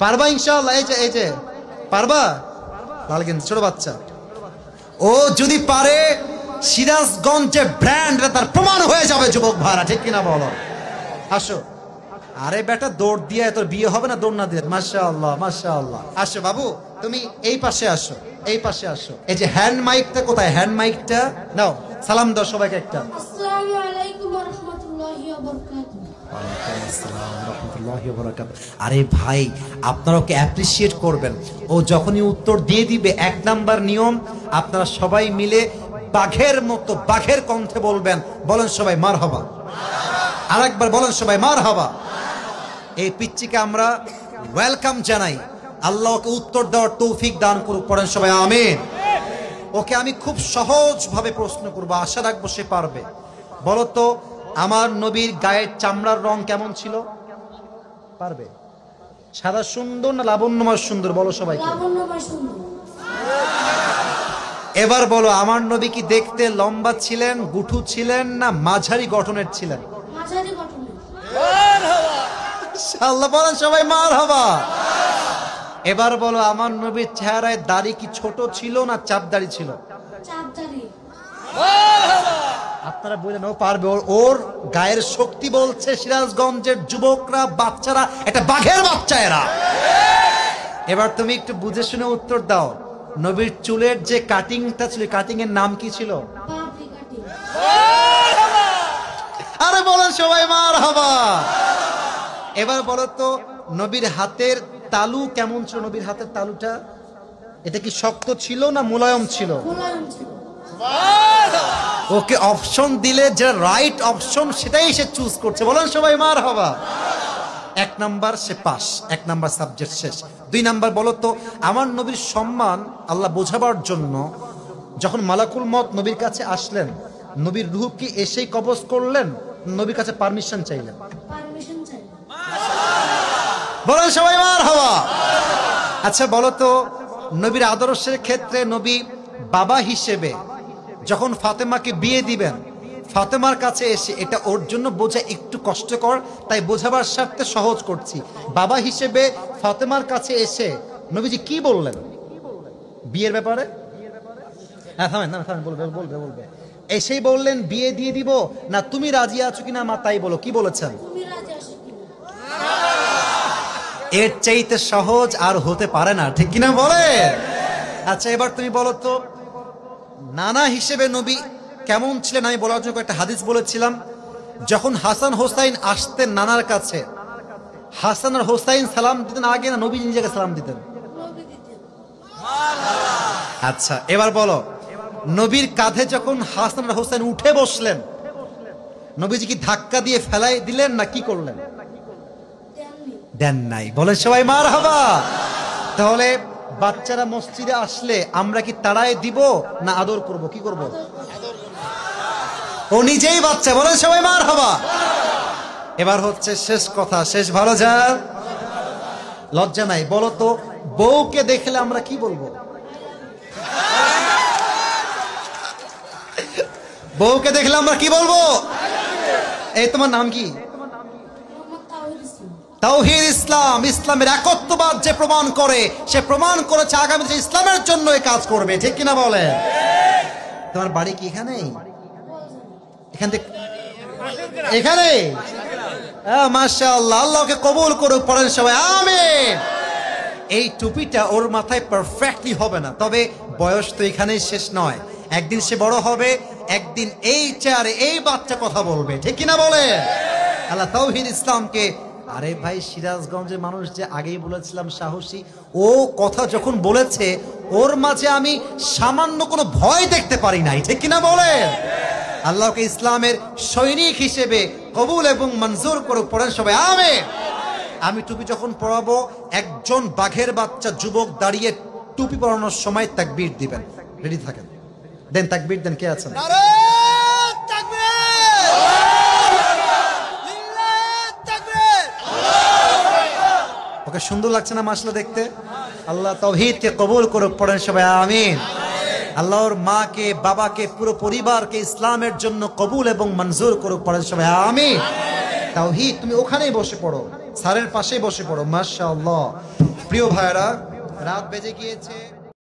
পারবা ইনশাআল্লাহ? এই যে পারবা? লাল গেঞ্জি ছোট বাচ্চা, ও যদি পারে সিরাজগঞ্জে ব্র্যান্ড তার প্রমাণ হয়ে যাবে যুবক ভাড়া, ঠিক কিনা বলো? আসো। আরে বেটা দৌড় দিয়ে তোর বিয়ে হবে না দৌড় না দিয়ে? মাশাআল্লাহ মাশাআল্লাহ। আসো বাবু, তুমি এই পাশে আসো, এই পাশে আসো। এই যে হ্যান্ড মাইকটা কোথায়? হ্যান্ড মাইকটা নাও, সালাম দাও সবাইকে একটা। আসসালামু আলাইকুম ওয়া রাহমাতুল্লাহি ওয়া বারাকাতুহু। ওয়ালাইকুম আসসালাম ওয়া রাহমাতুল্লাহি ওয়া বারাকাতুহু। আরে ভাই, আপনারা ওকে অ্যাপ্রিশিয়েট করবেন। ও যখনই উত্তর দিয়ে দিবে, 1 নাম্বার নিয়ম, আপনারা সবাই মিলে বাঘের মতো বাঘের কণ্ঠে বলবেন। বলেন সবাই মারহাবা। আরেকবার বলেন সবাই মারহাবা। এই পিচ্চিকে আমরা ওয়েলকাম জানাই। আল্লাহ ওকে উত্তর দেওয়ার তৌফিক দান করুক। পড়েন সবাই আমিন। ওকে আমি খুব সহজভাবে প্রশ্ন করব, আশা রাখবো সে পারবে। বলো তো, আমার নবীর গায়ের চামড়ার রং কেমন ছিল? পারবে? সাদা সুন্দর না লাবণ্যময় সুন্দর? বলো সবাইকে। লাবণ্যময় সুন্দর। এবার বলো, আমার নবী কি দেখতে লম্বা ছিলেন, গুঠু ছিলেন, না মাঝারি গঠনের ছিলেন? মাঝারি গঠনের। আল্লাহ বলেন সবাই মারহাবা। এবার বলো, আমার নবীর চেহারায় দাড়ি কি ছোট ছিল না চাপ দাড়ি ছিল? চাপদারি। আপনারা বললেন ও পারবে, ওর গায়ের শক্তি বলছে সিরাজগঞ্জের যুবকরা, বাচ্চারা, এটা বাঘের বাচ্চা এরা। এবার তুমি একটু বুঝে শুনে উত্তর দাও। নবীর চুলের যে কাটিংটা ছিল, কাটিং এর নাম কি ছিল? পাপড়ি কাটিং। আরে বলেন সবাই মারহাবা। এবার বলো তো, নবীর হাতের তালু কেমন ছিল? নবীর হাতের তালুটা এটা কি শক্ত ছিল না মুলায়ম ছিল? মুলায়ম ছিল। ওকে অপশন দিলে যে রাইট অপশন সেটাই সে চুজ করছে। বলেন সবাই মারহাবা। 1 নাম্বার সে পাস, 1 নাম্বার সাবজেক্ট শেষ। 2 নাম্বার বলো তো, আমার নবীর সম্মান আল্লাহ বোঝাবার জন্য যখন মালাকুল মত নবীর কাছে আসলেন, নবীর রূহ কি এসেই কবজ করলেন, নবীর কাছে পারমিশন চাইলেন? পারমিশন চাই। বলেন সবাই মারহাবা। আচ্ছা বলো তো, নবীর আদর্শের ক্ষেত্রে নবী বাবা হিসেবে যখন ফাতেমাকে বিয়ে দিবেন, ফাতেমার কাছে এসে, এটা ওর জন্য বোঝা একটু কষ্টকর, তাই বোঝাবার স্বার্থে সহজ করছি। বাবা হিসেবে ফাতেমার কাছে এসে নবীজি কি বললেন বিয়ের ব্যাপারে? হ্যাঁ থামেন, না থামেন, বলবে। এসেই বললেন বিয়ে দিয়ে দিব, না তুমি রাজি আছো কিনা মা তাই বলো, কি বলেছেন? তুমি রাজি আছো কিনা? এর চাইতে সহজ আর হতে পারে না, ঠিক কিনা বলে? আচ্ছা এবার তুমি বলো তো, নানা হিসেবে নবী কেমন ছিলেন? আমি বলার জন্য একটা হাদিস বলেছিলাম, যখন হাসান হোসাইন আসতেন নানার কাছে, হাসান আর হোসাইন সালাম দিতেন আগে না নবী নিজেকে সালাম দিতেন? নবী দিতেন। আচ্ছা এবার বলো, নবীর কাঁধে যখন হাসান আর হোসাইন উঠে বসলেন, নবীজি কি ধাক্কা দিয়ে ফেলাই দিলেন না কি করলেন? দেননি। দেন নাই। বলেন সবাই মারহাবা। তাহলে বাচ্চারা মসজিদে আসলে আমরা কি তাড়ায় দিব না আদর করব? কি করব? ও নিজেই বাচ্চা। বলেন সবাই মারহাবা। এবার হচ্ছে শেষ কথা, শেষ ভালো যা, লজ্জা নাই। বলো তো, বউকে দেখলে আমরা কি বলবো? বউকে দেখলে আমরা কি বলবো? এই তোমার নাম কি? মোহাম্মদ তাওহীদ ইসলাম। তাওহীদ ইসলাম। ইসলামের একত্ববাদ যে প্রমাণ করে, সে প্রমাণ করেছে আগামী যে ইসলামের জন্য এই কাজ করবে, ঠিক কিনা বলে? তোমার বাড়ি কি এখানেই? এখান থেকে এখানে? মাশাআল্লাহ, আল্লাহকে কবুল করুক। পড়েন সবাই আমিন। এই টুপিটা ওর মাথায় পারফেক্টলি হবে না, তবে বয়স তো এখানেই শেষ নয়। একদিন সে বড় হবে, একদিন এই চেয়ারে এই বাচ্চা কথা বলবে, ঠিক কিনা বলে? আল্লাহ তাওহীদ ইসলামকে, আরে ভাই সিরাজগঞ্জের মানুষ যে আগেই বলেছিলাম সাহসী, ও কথা যখন বলেছে ওর মাঝে আমি সামান্য কোনো ভয় দেখতে পারি নাই, ঠিক কিনা বলে? আল্লাহকে ইসলামের সৈনিক হিসেবে কবুল এবং মঞ্জুর করুক। পড়েন সবাই আমিন। আমি টুপি যখন পরাবো, একজন বাঘের বাচ্চা যুবক দাঁড়িয়ে টুপি পরানোর সময় তাকবীর দিবেন। রেডি থাকেন, দেন তাকবীর দেন। কে আছেন? ওকে সুন্দর লাগছে না মাশাআল্লাহ দেখতে? আল্লাহ তাওহীদকে কবুল করুক। পড়েন সবাই আমিন। আল্লাহর মাকে, বাবাকে, পুরো পরিবারকে ইসলামের জন্য কবুল এবং মঞ্জুর করুক। পড়েন সবাই আমিন। তাওহীদ তুমি ওখানেই বসে পড়ো, স্যারের পাশেই বসে পড়ো। মাশাআল্লাহ। প্রিয় ভাইরা, রাত বেজে গিয়েছে।